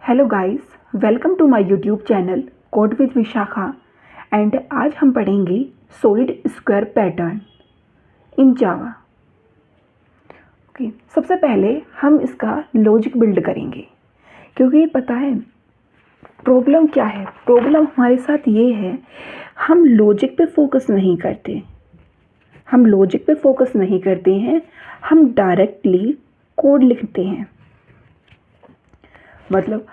Hello guys, welcome to my YouTube channel code with Vishakha and आज हम पढ़ेंगे solid square pattern in Java. Okay, सबसे पहले हम इसका लॉजिक बिल्ड करेंगे क्योंकि पता है प्रॉब्लम क्या है। प्रॉब्लम हमारे साथ ये है, हम लॉजिक पे फोकस नहीं करते। हम डायरेक्टली कोड लिखते हैं। मतलब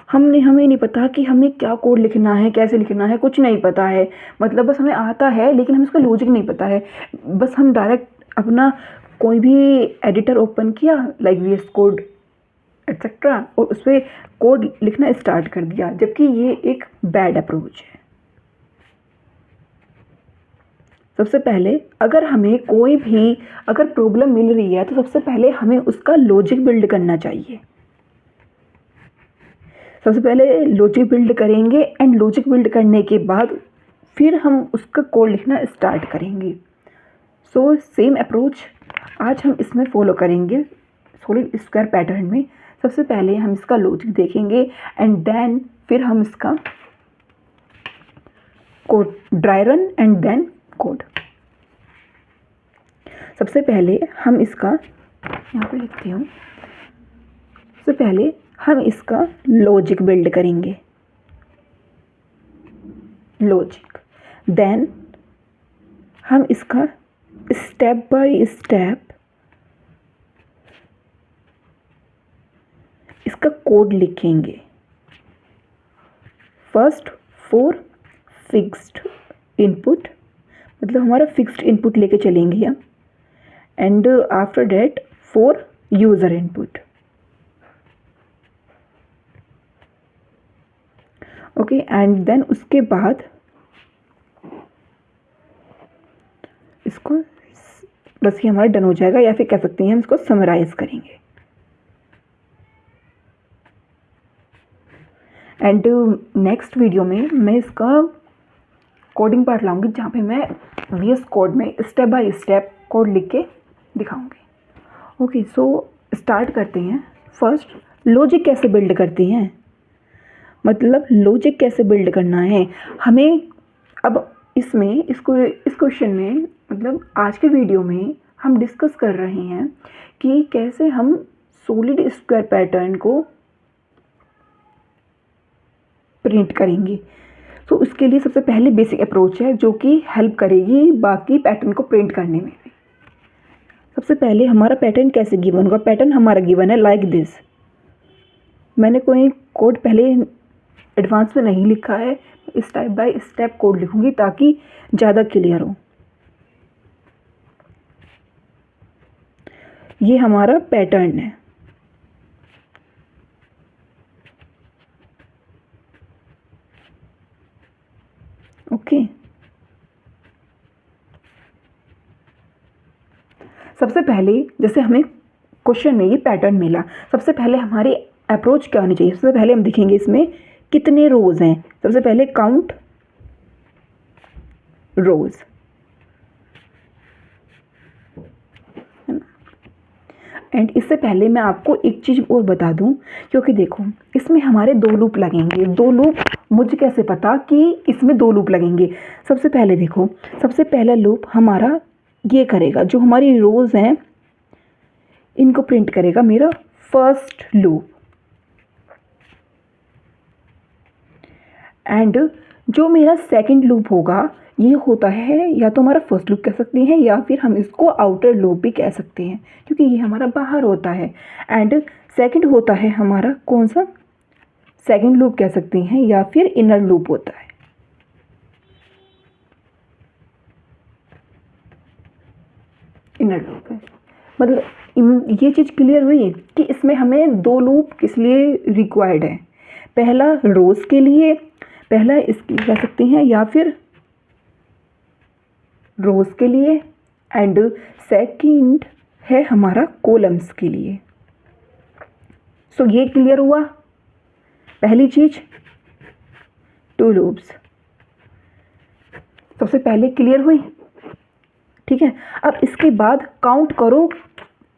हमें नहीं पता कि हमें क्या कोड लिखना है, कैसे लिखना है, कुछ नहीं पता है। मतलब बस हमें आता है लेकिन हमें उसका लॉजिक नहीं पता है। बस हम डायरेक्ट अपना कोई भी एडिटर ओपन किया लाइक वीएस कोड एटसेट्रा और उस पर कोड लिखना स्टार्ट कर दिया, जबकि ये एक बैड अप्रोच है। सबसे पहले अगर हमें कोई भी प्रॉब्लम मिल रही है तो सबसे पहले हमें उसका लॉजिक बिल्ड करना चाहिए। सबसे पहले लॉजिक बिल्ड करेंगे एंड लॉजिक बिल्ड करने के बाद फिर हम उसका कोड लिखना स्टार्ट करेंगे। सो सेम अप्रोच आज हम इसमें फॉलो करेंगे सॉलिड स्क्वायर पैटर्न में। सबसे पहले हम इसका लॉजिक देखेंगे एंड देन फिर हम इसका code dry run and then code. सबसे पहले हम इसका यहाँ पे लिखती हूँ। सबसे पहले हम इसका लॉजिक बिल्ड करेंगे, लॉजिक। देन हम इसका स्टेप बाय स्टेप इसका कोड लिखेंगे। फर्स्ट फॉर फिक्स्ड इनपुट, मतलब हमारा फिक्स्ड इनपुट लेके चलेंगे हम, and after that for user input. Okay, and then उसके बाद इसको बस ये हमारा डन हो जाएगा, या फिर कह सकते हैं हम इसको समराइज करेंगे। एंड नेक्स्ट वीडियो में मैं इसका कोडिंग पार्ट लाऊंगी जहाँ पे मैं वीएस कोड में स्टेप बाय स्टेप कोड लिख के दिखाऊंगी। ओके, सो स्टार्ट करते हैं। फर्स्ट लॉजिक कैसे बिल्ड करते हैं, मतलब लॉजिक कैसे बिल्ड करना है हमें। अब इस क्वेश्चन में, मतलब आज के वीडियो में हम डिस्कस कर रहे हैं कि कैसे हम सॉलिड स्क्वायर पैटर्न को प्रिंट करेंगे। तो उसके लिए सबसे पहले बेसिक अप्रोच है जो कि हेल्प करेगी बाकी पैटर्न को प्रिंट करने में भी। सबसे पहले हमारा पैटर्न कैसे गिवन होगा। पैटर्न हमारा गिवन है लाइक दिस। मैंने कोई कोड पहले एडवांस में नहीं लिखा है, स्टेप बाय स्टेप कोड लिखूंगी ताकि ज़्यादा क्लियर हो। ये हमारा पैटर्न है। ओके, सबसे पहले जैसे हमें क्वेश्चन में ये पैटर्न मिला, सबसे पहले हमारी अप्रोच क्या होनी चाहिए। सबसे पहले हम देखेंगे इसमें कितने रोज हैं। सबसे पहले काउंट रोज, एंड इससे पहले मैं आपको एक चीज़ और बता दूं, क्योंकि देखो इसमें हमारे 2 लूप लगेंगे। 2 लूप मुझे कैसे पता कि इसमें 2 लूप लगेंगे। सबसे पहले देखो, सबसे पहला लूप हमारा ये करेगा, जो हमारी रोज हैं इनको प्रिंट करेगा मेरा फर्स्ट लूप। एंड जो मेरा सेकंड लूप होगा ये होता है, या तो हमारा फर्स्ट लूप कह सकते हैं या फिर हम इसको आउटर लूप भी कह सकते हैं, क्योंकि ये हमारा बाहर होता है। एंड सेकंड होता है हमारा कौन सा, सेकंड लूप कह सकते हैं या फिर इनर लूप होता है। इनर लूप है, मतलब ये चीज़ क्लियर हुई कि इसमें हमें 2 लूप किस लिए रिक्वायर्ड है। पहला रोज के लिए, पहला इसकी कह सकते हैं, या फिर रोज के लिए, एंड सेकंड है हमारा कॉलम्स के लिए। सो ये क्लियर हुआ पहली चीज, 2 लूप्स सबसे पहले क्लियर हुई। ठीक है, अब इसके बाद काउंट करो।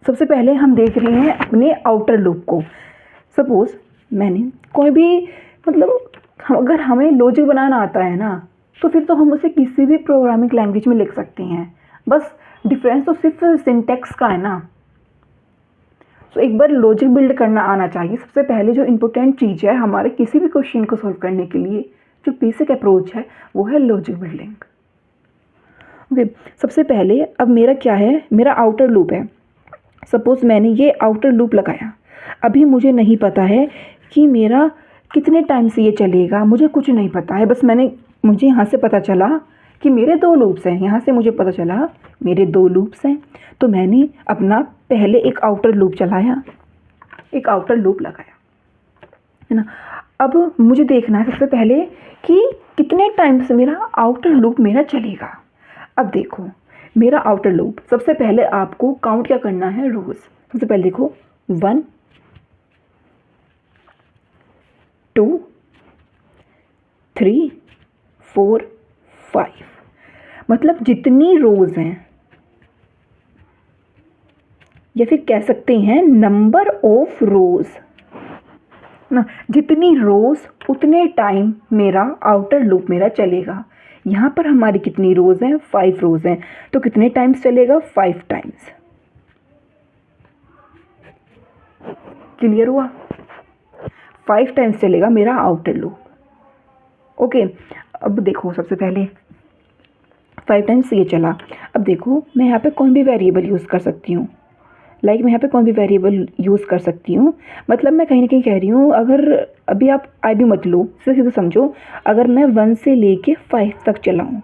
सबसे पहले हम देख रहे हैं अपने आउटर लूप को। सपोज मैंने कोई भी मतलब अगर हमें लॉजिक बनाना आता है ना, तो फिर तो हम उसे किसी भी प्रोग्रामिंग लैंग्वेज में लिख सकते हैं। बस डिफरेंस तो सिर्फ सिंटेक्स का है ना। तो एक बार लॉजिक बिल्ड करना आना चाहिए। सबसे पहले जो इम्पोर्टेंट चीज़ है हमारे किसी भी क्वेश्चन को सॉल्व करने के लिए, जो बेसिक अप्रोच है वो है लॉजिक बिल्डिंग। ओके, सबसे पहले अब मेरा क्या है, मेरा आउटर लूप है। सपोज मैंने ये आउटर लूप लगाया, अभी मुझे नहीं पता है कि मेरा कितने टाइम से ये चलेगा, मुझे कुछ नहीं पता है। बस मुझे यहाँ से पता चला कि मेरे 2 लूप्स हैं, यहाँ से मुझे पता चला मेरे 2 लूप्स हैं। तो मैंने अपना पहले एक आउटर लूप चलाया, एक आउटर लूप लगाया, है ना। अब मुझे देखना है सबसे पहले कि कितने टाइम से मेरा आउटर लूप मेरा चलेगा। अब देखो मेरा आउटर लूप, सबसे पहले आपको काउंट क्या करना है, रोज। सबसे पहले देखो 1 2 3 4 5, मतलब जितनी रोज हैं, या फिर कह सकते हैं नंबर ऑफ रोज ना, जितनी रोज उतने टाइम मेरा आउटर लूप मेरा चलेगा। यहाँ पर हमारी कितनी रोज हैं, 5 रोज हैं, तो कितने टाइम्स चलेगा, 5 टाइम्स। क्लियर हुआ, 5 टाइम्स चलेगा मेरा आउटर लूप। ओके, अब देखो सबसे पहले 5 टाइम्स ये चला। अब देखो मैं यहाँ पे कोई भी वेरिएबल यूज़ कर सकती हूँ। मैं यहाँ पे कोई भी वेरिएबल यूज़ कर सकती हूँ। मतलब मैं कहीं ना कहीं कह रही हूँ, अगर अभी आप आई भी मत लो, सीधे सीधे समझो, अगर मैं 1 से लेके 5 तक चलाऊँ,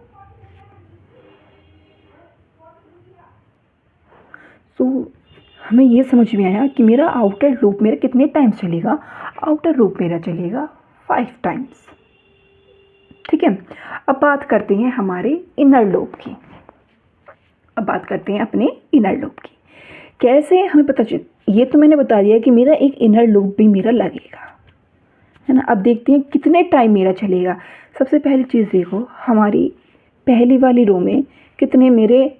तो हमें ये समझ में आया कि मेरा आउटर लूप मेरा कितने टाइम्स चलेगा। आउटर लूप मेरा चलेगा 5 टाइम्स। ठीक है, अब बात करते हैं हमारे इनर लूप की। अब बात करते हैं अपने इनर लूप की। कैसे हमें पता चल, ये तो मैंने बता दिया कि मेरा एक इनर लूप भी मेरा लगेगा, है ना। अब देखते हैं कितने टाइम मेरा चलेगा। सबसे पहली चीज़ देखो, हमारी पहली वाली रो में कितने मेरे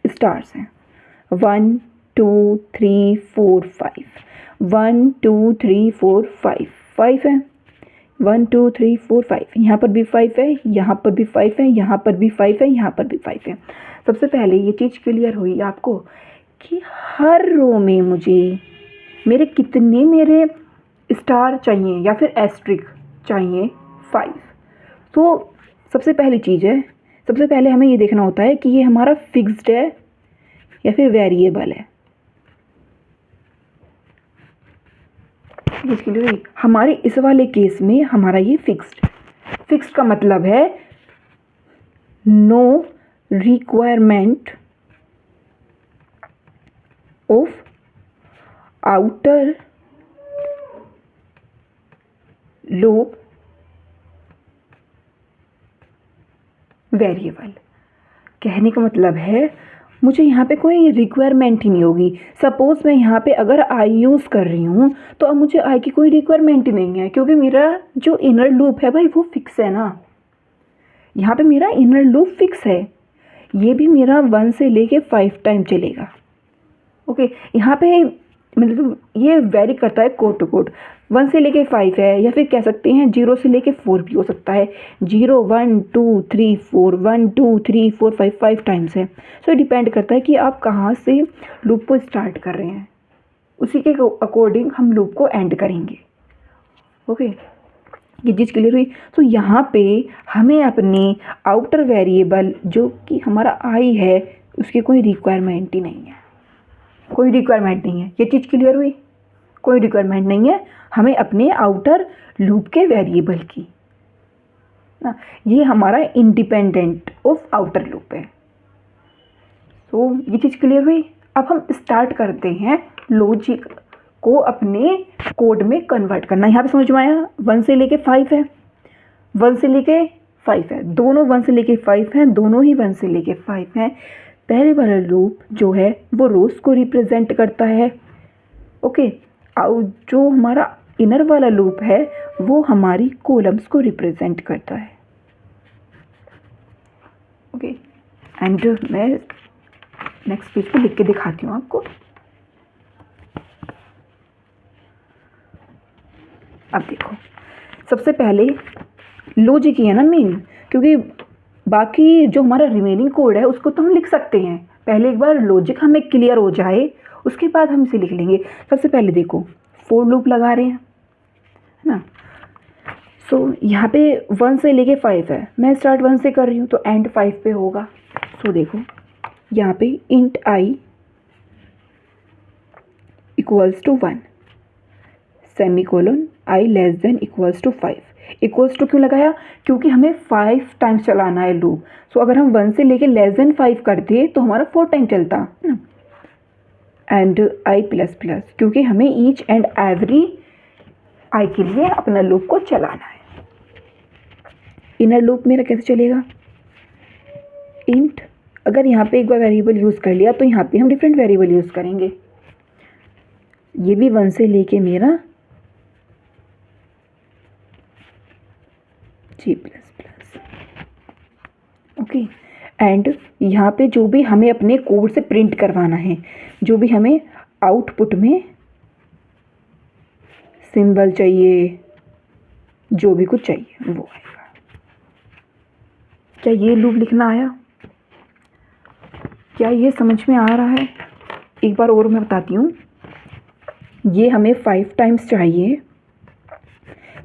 स्टार्स हैं, 1 2 3 4 5, 1 2 3 4 5, 5 है, 1 2 3 4 5, यहाँ पर भी 5 है, यहाँ पर भी 5 है, यहाँ पर भी 5 है, यहाँ पर भी 5 है। सबसे पहले ये चीज़ क्लियर हुई आपको कि हर रो में मुझे मेरे स्टार चाहिए या फिर एस्ट्रिक चाहिए, 5। तो सबसे पहली चीज़ है, सबसे पहले हमें ये देखना होता है कि ये हमारा फिक्स्ड है या फिर वेरिएबल है। इसके लिए हमारे इस वाले केस में हमारा ये फिक्स्ड का मतलब है no requirement of outer loop variable. कहने का मतलब है मुझे यहाँ पे कोई रिक्वायरमेंट ही नहीं होगी। सपोज़ मैं यहाँ पे अगर आई यूज़ कर रही हूँ, तो अब मुझे आई की कोई रिक्वायरमेंट ही नहीं है, क्योंकि मेरा जो इनर लूप है भाई वो फिक्स है ना। यहाँ पे मेरा इनर लूप फिक्स है, ये भी मेरा 1 से लेके 5 टाइम चलेगा। ओके, यहाँ पे मतलब ये वेरी करता है कोड टू कोड। 1 से लेके 5 है, या फिर कह सकते हैं 0 से लेके 4 भी हो सकता है। 0 1 2 3 4, 1 2 3 4 5, 5 टाइम्स है। सो डिपेंड करता है कि आप कहाँ से लूप को स्टार्ट कर रहे हैं, उसी के अकॉर्डिंग हम लूप को एंड करेंगे। ओके, ये चीज़ क्लियर हुई। तो यहाँ पे हमें अपने आउटर वेरिएबल जो कि हमारा आई है उसकी कोई रिक्वायरमेंट ही नहीं है, कोई रिक्वायरमेंट नहीं है। ये चीज़ क्लियर हुई, कोई रिक्वायरमेंट नहीं है हमें अपने आउटर लूप के वेरिएबल की ना। ये हमारा इंडिपेंडेंट ऑफ आउटर लूप है। तो ये चीज़ क्लियर हुई। अब हम स्टार्ट करते हैं लॉजिक को अपने कोड में कन्वर्ट करना। यहाँ पे समझ में आया, 1 से लेके 5 है, 1 से लेके 5 है, दोनों 1 से लेके 5 हैं, दोनों ही 1 से लेके 5 हैं। पहले वाला लूप जो है वो रोज को रिप्रेजेंट करता है। ओके, और जो हमारा इनर वाला लूप है वो हमारी कॉलम्स को रिप्रेजेंट करता है। ओके, एंड मैं नेक्स्ट पेज पे लिख के दिखाती हूँ आपको। अब देखो, सबसे पहले लॉजिक ही है ना मेन, क्योंकि बाकी जो हमारा रिमेनिंग कोड है उसको तो हम लिख सकते हैं, पहले एक बार लॉजिक हमें क्लियर हो जाए उसके बाद हम इसे लिख लेंगे। सबसे पहले देखो फोर लूप लगा रहे हैं, है ना। सो यहाँ पे 1 से लेके 5 है, मैं स्टार्ट 1 से कर रही हूँ तो एंड 5 पे होगा। सो देखो यहाँ पे int I equals to 1 semi colon I less than equals to 5। Equals to क्यों लगाया, क्योंकि हमें 5 टाइम्स चलाना है लूप। सो अगर हम 1 से लेके लेस देन 5 करते तो हमारा 4 टाइम चलता है ना। एंड आई प्लस प्लस, क्योंकि हमें ईच एंड एवरी आई के लिए अपना लूप को चलाना है। इनर लूप मेरा कैसे चलेगा, इंट, अगर यहाँ पे एक बार वेरिएबल यूज़ कर लिया तो यहाँ पे हम डिफरेंट वेरिएबल यूज़ करेंगे। ये भी 1 से लेके मेरा जी प्लस प्लस, ओके। एंड यहाँ पे जो भी हमें अपने कोड से प्रिंट करवाना है, जो भी हमें आउटपुट में सिंबल चाहिए, जो भी कुछ चाहिए वो आएगा। क्या ये लूप लिखना आया, क्या ये समझ में आ रहा है? एक बार और मैं बताती हूँ, ये हमें 5 टाइम्स चाहिए,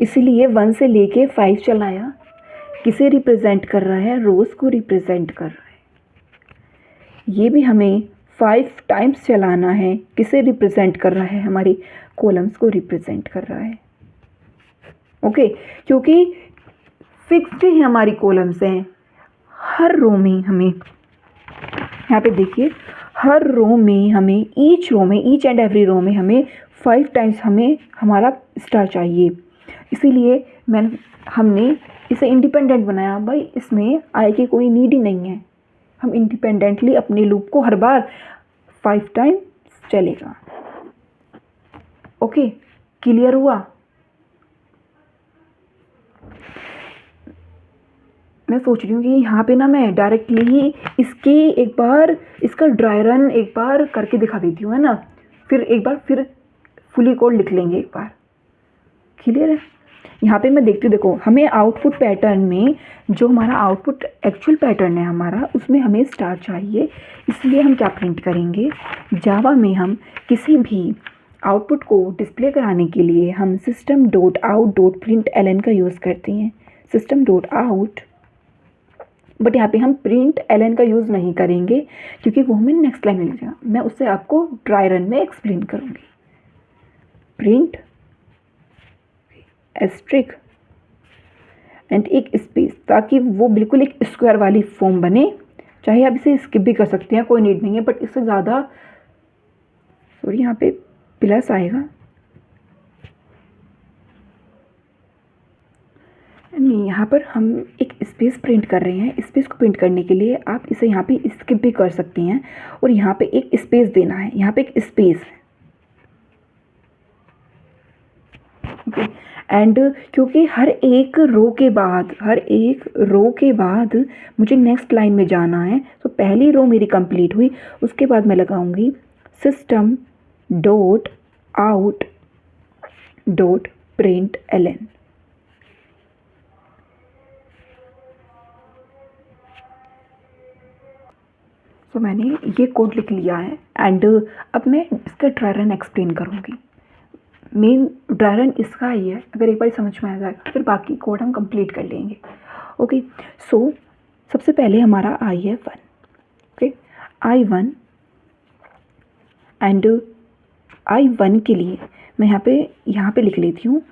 इसीलिए 1 से लेके 5 चलाया। किसे रिप्रेजेंट कर रहा है, रोज़ को रिप्रेजेंट कर रहा है। ये भी हमें 5 टाइम्स चलाना है, किसे रिप्रेजेंट कर रहा है, हमारी कॉलम्स को रिप्रेजेंट कर रहा है, ओके। क्योंकि फिक्स्ड ही हमारी कॉलम्स हैं, हर रो में हमें, यहाँ पे देखिए हर रो में हमें, ईच एंड एवरी रो में हमें 5 टाइम्स हमें हमारा स्टार चाहिए। इसीलिए हमने इसे इंडिपेंडेंट बनाया। भाई इसमें आई की कोई नीड ही नहीं है, हम इंडिपेंडेंटली अपने लूप को हर बार 5 टाइम्स चलेगा, ओके। क्लियर हुआ? मैं सोच रही हूँ कि यहाँ पे ना मैं डायरेक्टली ही इसकी एक बार इसका ड्राई रन एक बार करके दिखा देती हूँ, है ना। फिर एक बार फिर फुली कोड लिख लेंगे एक बार। क्लियर है? यहाँ पे मैं देखती हूँ, देखो हमें आउटपुट पैटर्न में, जो हमारा आउटपुट एक्चुअल पैटर्न है हमारा, उसमें हमें स्टार चाहिए। इसलिए हम क्या प्रिंट करेंगे, जावा में हम किसी भी आउटपुट को डिस्प्ले कराने के लिए हम system dot out dot print L N का यूज़ करते हैं, सिस्टम डॉट आउट। बट यहाँ पे हम प्रिंट एलन का यूज़ नहीं करेंगे, क्योंकि वो हमें नेक्स्ट लाइन में मिल जाएगा। मैं उससे आपको ड्राई रन में एक्सप्लेन करूँगी। प्रिंट एस्ट्रिक एंड एक स्पेस, ताकि वो बिल्कुल एक स्क्वायर वाली फॉर्म बने। चाहे आप इसे स्किप भी कर सकते हैं, कोई नीड नहीं है, बट इससे ज़्यादा, सॉरी यहाँ पे प्लस आएगा, नहीं यहाँ पर हम एक स्पेस प्रिंट कर रहे हैं। स्पेस को प्रिंट करने के लिए आप इसे यहाँ पे स्किप भी कर सकते हैं, और यहाँ पे एक स्पेस देना है, यहाँ पे एक स्पेस है, ओके। एंड क्योंकि हर एक रो के बाद मुझे नेक्स्ट लाइन में जाना है, तो पहली रो मेरी कंप्लीट हुई, उसके बाद मैं लगाऊंगी system dot out dot print L N. तो मैंने ये कोड लिख लिया है। एंड अब मैं इसका ड्राई रन एक्सप्लेन करूँगी। मेन ड्राई रन इसका ही है, अगर एक बार समझ में आ जाएगा फिर बाकी कोड हम कंप्लीट कर लेंगे, ओके। सो सबसे पहले हमारा आई है 1, ओके, I1। एंड I1 के लिए मैं यहाँ पे लिख लेती हूँ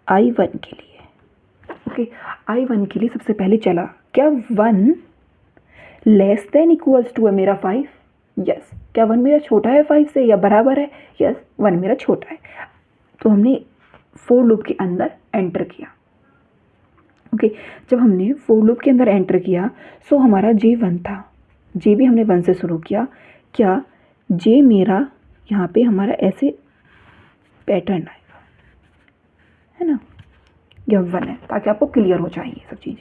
I1 के लिए, ओके। I1 के लिए सबसे पहले चला, क्या 1 लेस देन इक्वल्स टू है मेरा 5, यस। क्या 1 मेरा छोटा है 5 से या बराबर है, यस 1 मेरा छोटा है। तो हमने फोर लूप के अंदर एंटर किया, ओके। जब हमने फोर लूप के अंदर एंटर किया, सो हमारा J1 था, J भी हमने 1 से शुरू किया। क्या J मेरा यहाँ पे हमारा ऐसे पैटर्न आएगा, है ना, यह 1 है, ताकि आपको क्लियर हो जाए ये सब चीज़।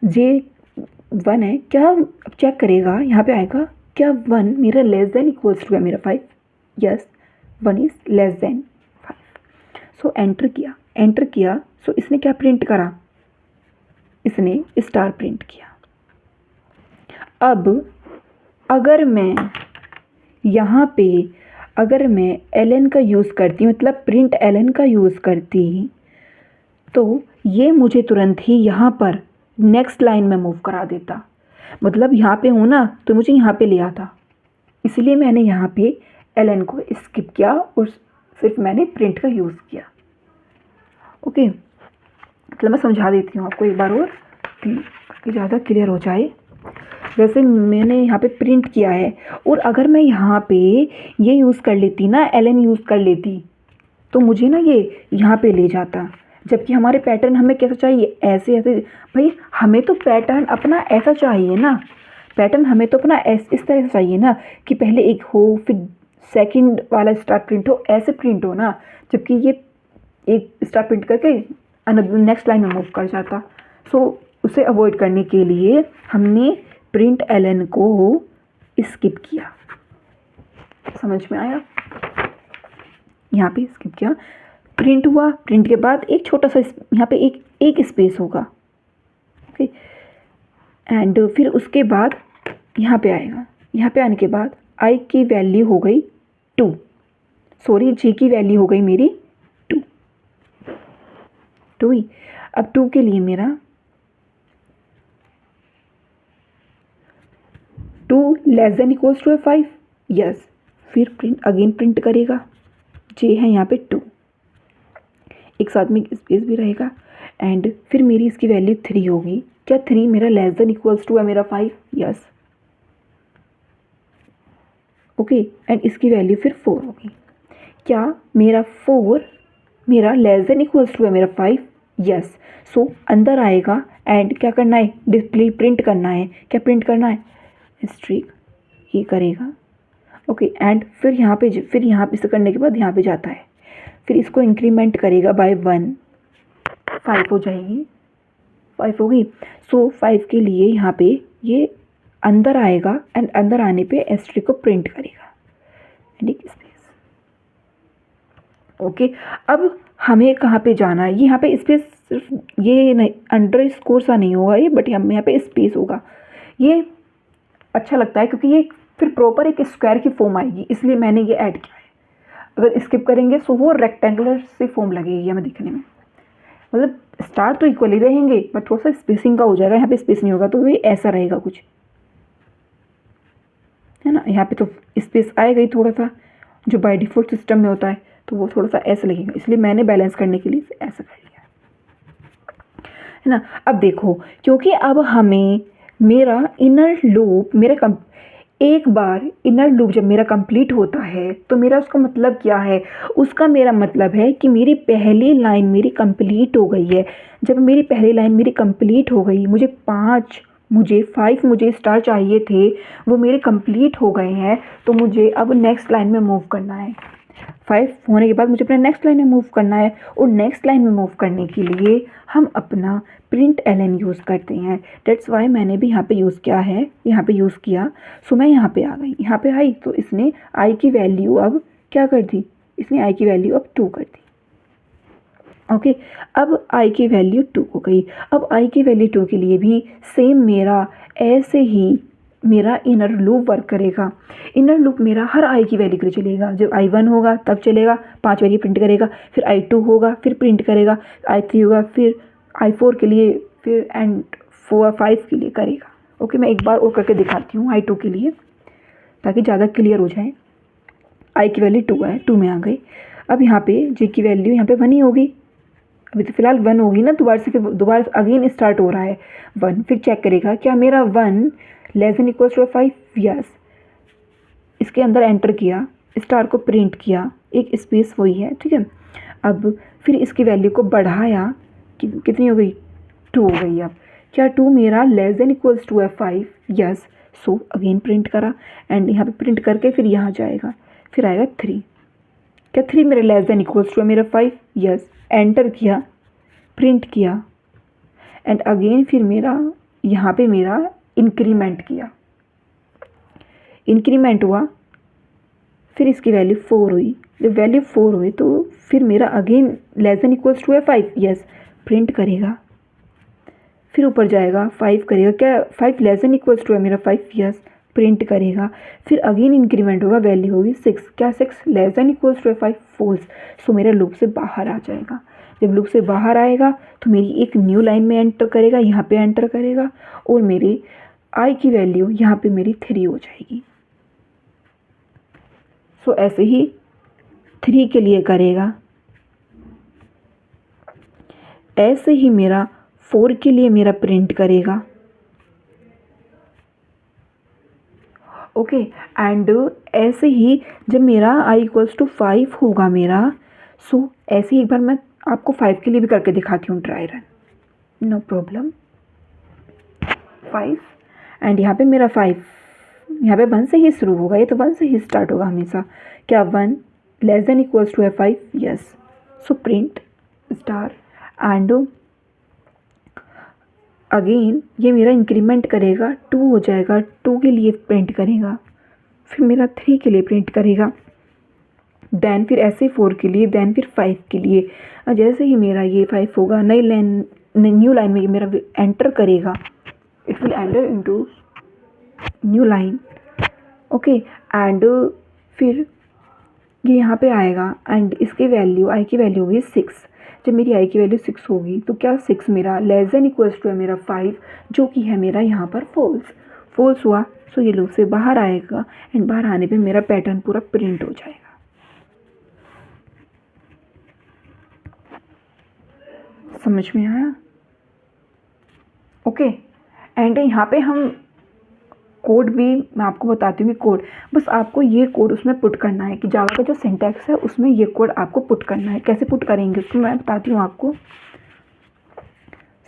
J1 है, क्या अब चेक करेगा, यहाँ पे आएगा क्या 1 मेरा लेस देन इक्वल्स टू है मेरा 5, yes 1 is less than 5। So enter किया सो इसने क्या प्रिंट करा, इसने स्टार प्रिंट किया। अब अगर मैं यहाँ पे अगर मैं ln का यूज़ करती, मतलब प्रिंट ln का यूज़ करती, तो ये मुझे तुरंत ही यहाँ पर नेक्स्ट लाइन में मूव करा देता। मतलब यहाँ पे हूँ ना तो मुझे यहाँ पे ले आता, इसलिए मैंने यहाँ पे ln को स्किप किया और सिर्फ मैंने प्रिंट का यूज़ किया। ओके, मतलब मैं समझा देती हूँ आपको एक बार और कि ज़्यादा क्लियर हो जाए। जैसे मैंने यहाँ पे प्रिंट किया है और अगर मैं यहाँ पे ये यूज़ कर लेती ना, ln यूज़ कर लेती, तो मुझे ना ये यहाँ पे ले जाता। जबकि हमारे पैटर्न हमें कैसा चाहिए, ऐसे ऐसे। भाई हमें तो पैटर्न अपना ऐसा चाहिए ना, पैटर्न हमें तो अपना इस तरह से चाहिए ना कि पहले एक हो फिर सेकंड वाला स्टार प्रिंट हो, ऐसे प्रिंट हो ना। जबकि ये एक स्टार प्रिंट करके नेक्स्ट लाइन में मूव कर जाता। सो उसे अवॉइड करने के लिए हमने प्रिंट ln को स्किप किया। समझ में आया? यहाँ पे स्किप किया, प्रिंट हुआ, प्रिंट के बाद एक छोटा सा यहाँ पे एक स्पेस होगा। ओके, एंड फिर उसके बाद यहाँ पे आएगा। यहाँ पे आने के बाद i की वैल्यू हो गई 2, सॉरी j की वैल्यू हो गई मेरी 2 ही। अब 2 के लिए मेरा 2 less than equals to 5, yes. फिर प्रिंट करेगा, j है यहाँ पे 2, एक साथ में स्पेस भी रहेगा। एंड फिर मेरी इसकी वैल्यू 3 होगी। क्या 3 मेरा लेस देन इक्वल्स टू है मेरा 5, यस। ओके, एंड इसकी वैल्यू फिर 4 होगी। क्या मेरा 4 मेरा लेस देन इक्वल्स टू है मेरा 5, यस। सो अंदर आएगा एंड क्या करना है, डिस्प्ले प्रिंट करना है। क्या प्रिंट करना है, स्ट्रिक, ये करेगा। ओके, एंड फिर यहाँ पे इसे करने के बाद यहाँ पे जाता है, फिर इसको इंक्रीमेंट करेगा बाय 1, 5 हो जाएगी, 5 होगी। सो 5 के लिए यहाँ पे ये अंदर आएगा एंड अंदर आने पे एस्ट्रिक को प्रिंट करेगा एंड एक स्पेस। ओके, अब हमें कहाँ पे जाना है, यहाँ पे स्पेस सिर्फ ये नहीं, अंडर स्कोर सा नहीं होगा ये, बट हम यहाँ पे स्पेस होगा। ये अच्छा लगता है क्योंकि ये फिर प्रॉपर एक स्क्वायर की फॉर्म आएगी, इसलिए मैंने ये ऐड किया है। अगर स्किप करेंगे तो वो रेक्टेंगुलर से फॉर्म लगेगी हमें दिखने में। मतलब स्टार तो इक्वली रहेंगे बट थोड़ा सा स्पेसिंग का हो जाएगा, यहाँ पे स्पेस नहीं होगा तो ये ऐसा रहेगा कुछ, है ना। यहाँ पे तो स्पेस आएगा ही थोड़ा सा, जो बाय डिफ़ॉल्ट सिस्टम में होता है, तो वो थोड़ा सा ऐसा लगेगा, इसलिए मैंने बैलेंस करने के लिए ऐसा कर लिया, है ना। अब देखो, क्योंकि अब हमें मेरा इनर लूप एक बार इनर लूप जब मेरा कंप्लीट होता है तो मेरा उसका मतलब क्या है, उसका मेरा मतलब है कि मेरी पहली लाइन मेरी कंप्लीट हो गई है। जब मेरी पहली लाइन मेरी कंप्लीट हो गई, मुझे 5 स्टार चाहिए थे, वो मेरे कंप्लीट हो गए हैं, तो मुझे अब नेक्स्ट लाइन में मूव करना है। 5 होने के बाद मुझे अपने नेक्स्ट लाइन में मूव करना है, और नेक्स्ट लाइन में मूव करने के लिए हम अपना प्रिंट ln यूज़ करते हैं। डेट्स वाई मैंने भी यहाँ पे यूज़ किया है, यहाँ पे यूज़ किया। सो मैं यहाँ पे आ गई, यहाँ पे आई तो इसने i की वैल्यू अब क्या कर दी, इसने i की वैल्यू अब 2 कर दी। ओके, अब i की वैल्यू 2 हो गई। अब i की वैल्यू 2 के लिए भी सेम मेरा ऐसे ही मेरा इनर लूप वर्क करेगा। इनर लूप मेरा हर i की वैल्यू के लिए चलेगा। जब i1 होगा तब चलेगा, 5 वैल्यू प्रिंट करेगा, फिर i2 होगा फिर प्रिंट करेगा, i3 होगा फिर i4 के लिए, फिर एंड 5 के लिए करेगा। ओके, मैं एक बार और करके दिखाती हूँ i2 के लिए ताकि ज़्यादा क्लियर हो जाए। i की वैल्यू 2 है, 2 में आ गई। अब यहाँ पे j की वैल्यू यहाँ पे 1 ही होगी, अभी तो फिलहाल 1 होगी ना, दोबारा अगेन स्टार्ट हो रहा है 1। फिर चेक करेगा क्या मेरा 1 less than equals to 5, yes. इसके अंदर एंटर किया, स्टार को प्रिंट किया, एक स्पेस वही है, ठीक है। अब फिर इसकी वैल्यू को बढ़ाया, कितनी हो गई, 2 हो गई। अब क्या 2 मेरा less than equals to 5, yes. So again print करा एंड यहाँ पे प्रिंट करके फिर यहाँ जाएगा, फिर आएगा 3। क्या 3 मेरा लेस देन इक्वल्स टू है मेरा 5, यस। एंटर किया, प्रिंट किया एंड अगेन फिर मेरा यहाँ पे मेरा इंक्रीमेंट किया, इंक्रीमेंट हुआ, फिर इसकी वैल्यू 4 हुई, जब वैल्यू 4 हुई तो फिर मेरा again less than equals to है 5, यस प्रिंट करेगा। फिर ऊपर जाएगा 5 करेगा, क्या 5 लेस देन इक्वल्स टू है मेरा 5, यस प्रिंट करेगा। फिर अगेन इंक्रीमेंट होगा, वैल्यू होगी 6, क्या 6 लेस देन इक्वल्स टू है 5, फॉल्स। सो मेरा लूप से बाहर आ जाएगा। जब लूप से बाहर आएगा तो मेरी एक न्यू लाइन में एंटर करेगा, यहाँ पे एंटर करेगा और मेरी आई की वैल्यू यहाँ पे मेरी 3 हो जाएगी। सो ऐसे ही 3 के लिए करेगा, ऐसे ही मेरा 4 के लिए मेरा प्रिंट करेगा। ओके एंड ऐसे ही जब मेरा i इक्वल्स टू 5 होगा मेरा, सो ऐसे ही एक बार मैं आपको 5 के लिए भी करके दिखाती हूँ try run, no problem. 5 and यहाँ पे मेरा 5 यहाँ पे 1 से ही शुरू होगा, ये तो 1 से ही स्टार्ट होगा हमेशा, क्या 1 लेस देन इक्वल्स टू है 5, yes so print star and again ये मेरा इंक्रीमेंट करेगा, 2 हो जाएगा, 2 के लिए प्रिंट करेगा, फिर मेरा 3 के लिए प्रिंट करेगा, देन फिर ऐसे 4 के लिए, देन फिर 5 के लिए। जैसे ही मेरा ये 5 होगा नई लाइन, न्यू लाइन में ये मेरा एंटर करेगा, it will enter into new line. Okay and फिर ये यहाँ पे आएगा एंड इसकी वैल्यू आई की वैल्यू होगी 6। जब मेरी आई की वैल्यू 6 होगी तो क्या 6 मेरा लेस देन इक्वल्स टू है मेरा 5, जो कि है मेरा यहाँ पर फॉल्स हुआ। सो ये लूप से बाहर आएगा एंड बाहर आने पे मेरा पैटर्न पूरा प्रिंट हो जाएगा। समझ में आया? ओके एंड यहाँ पे हम कोड भी मैं आपको बताती हूँ कि कोड बस आपको ये कोड उसमें पुट करना है कि जावा का जो सिंटैक्स है उसमें ये कोड आपको पुट करना है। कैसे पुट करेंगे उसको मैं बताती हूँ आपको।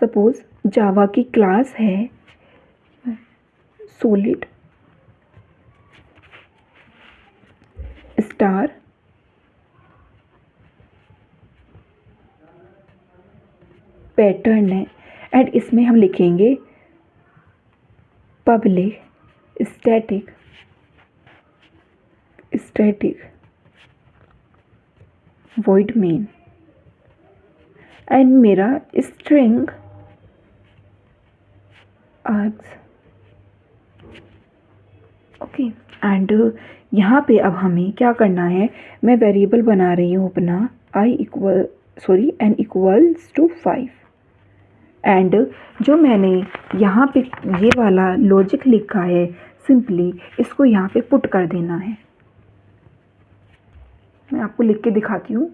सपोज जावा की क्लास है सॉलिड स्टार पैटर्न है एंड इसमें हम लिखेंगे public static void main and मेरा स्ट्रिंग args। ओके एंड यहाँ पे अब हमें क्या करना है, मैं वेरिएबल बना रही हूँ अपना n इक्वल्स टू 5 एंड जो मैंने यहाँ पे ये वाला लॉजिक लिखा है सिंपली इसको यहाँ पे पुट कर देना है। मैं आपको लिख के दिखाती हूँ।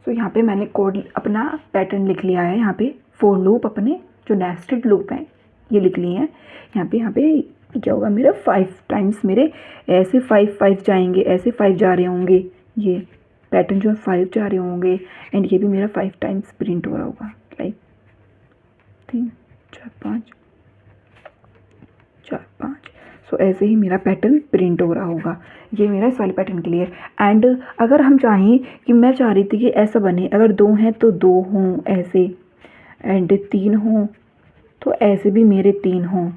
सो यहाँ पे मैंने कोड अपना पैटर्न लिख लिया है, यहाँ पे फॉर लूप अपने जो नेस्टेड लूप हैं ये लिख लिए हैं। यहाँ पे क्या होगा मेरा 5 टाइम्स मेरे ऐसे 5 जाएंगे, ऐसे 5 जा रहे होंगे, ये पैटर्न जो है 5 जा रहे होंगे एंड ये भी मेरा 5 टाइम्स प्रिंट हो रहा होगा, लाइक 3 4 5। सो ऐसे ही मेरा पैटर्न प्रिंट हो रहा होगा। ये मेरा इस वाले पैटर्न के लिए। एंड अगर हम चाहें कि मैं चाह रही थी कि ऐसा बने, अगर 2 हैं तो 2 हों ऐसे एंड 3 हों तो ऐसे भी मेरे 3 हों,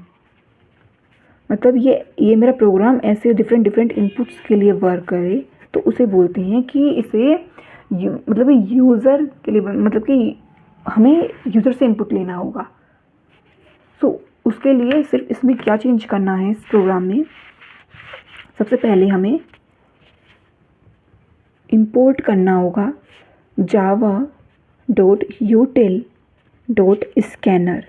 मतलब ये मेरा प्रोग्राम ऐसे डिफरेंट इनपुट्स के लिए वर्क करे तो उसे बोलते हैं कि इसे मतलब यूज़र के लिए, मतलब कि हमें यूज़र से इनपुट लेना होगा। सो उसके लिए सिर्फ इसमें क्या चेंज करना है इस प्रोग्राम में, सबसे पहले हमें इंपोर्ट करना होगा java.util.scanner।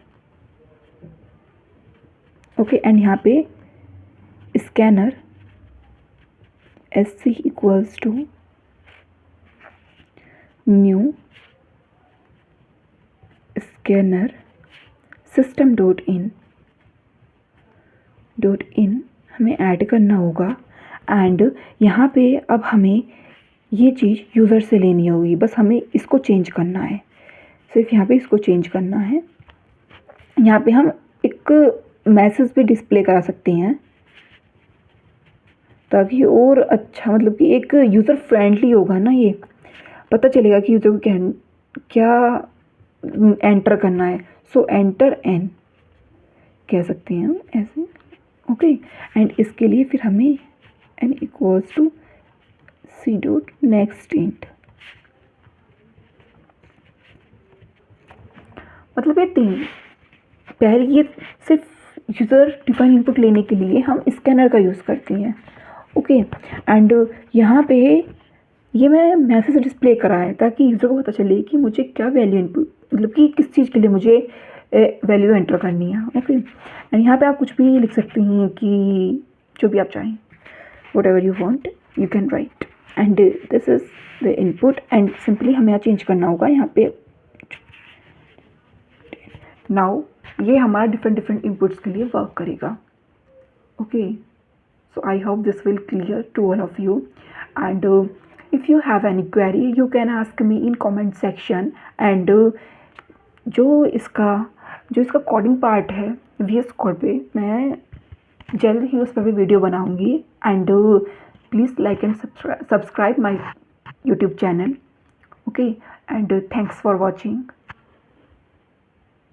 ओके एंड यहाँ पे scanner sc equals to new scanner system.in हमें ऐड करना होगा एंड यहाँ पे अब हमें ये चीज़ यूज़र से लेनी होगी, बस हमें इसको चेंज करना है, सिर्फ यहाँ पे इसको चेंज करना है। यहाँ पे हम एक मैसेज भी डिस्प्ले करा सकते हैं ताकि और अच्छा, मतलब कि एक यूज़र फ्रेंडली होगा ना, ये पता चलेगा कि यूज़र को क्या एंटर करना है। सो एंटर एन कह सकते हैं हम ऐसे। ओके एंड इसके लिए फिर हमें n equals to cdot next int। मतलब ये तीन, पहले ये सिर्फ यूज़र डिफाइन इनपुट लेने के लिए हम स्कैनर का यूज़ करते हैं। ओके, एंड यहाँ पे ये मैं मैसेज डिस्प्ले करा है ताकि यूज़र को पता चले कि मुझे क्या वैल्यू इनपुट, मतलब कि किस चीज़ के लिए मुझे वैल्यू एंटर करनी है। ओके, एंड यहाँ पे आप कुछ भी लिख सकते हैं कि जो भी आप चाहें, what ever you want you can write, and this is the input, and simply हमें यहाँ चेंज करना होगा यहाँ पे। नाउ ये हमारा डिफरेंट इनपुट्स के लिए वर्क करेगा। Okay, so I hope this will clear to all of you, and if you have any query you can ask me in comment section, and जो इसका कोडिंग पार्ट है VS code पे मैं जल्द ही उस पर भी वीडियो बनाऊंगी, and please like and subscribe my YouTube channel. Okay, and thanks for watching.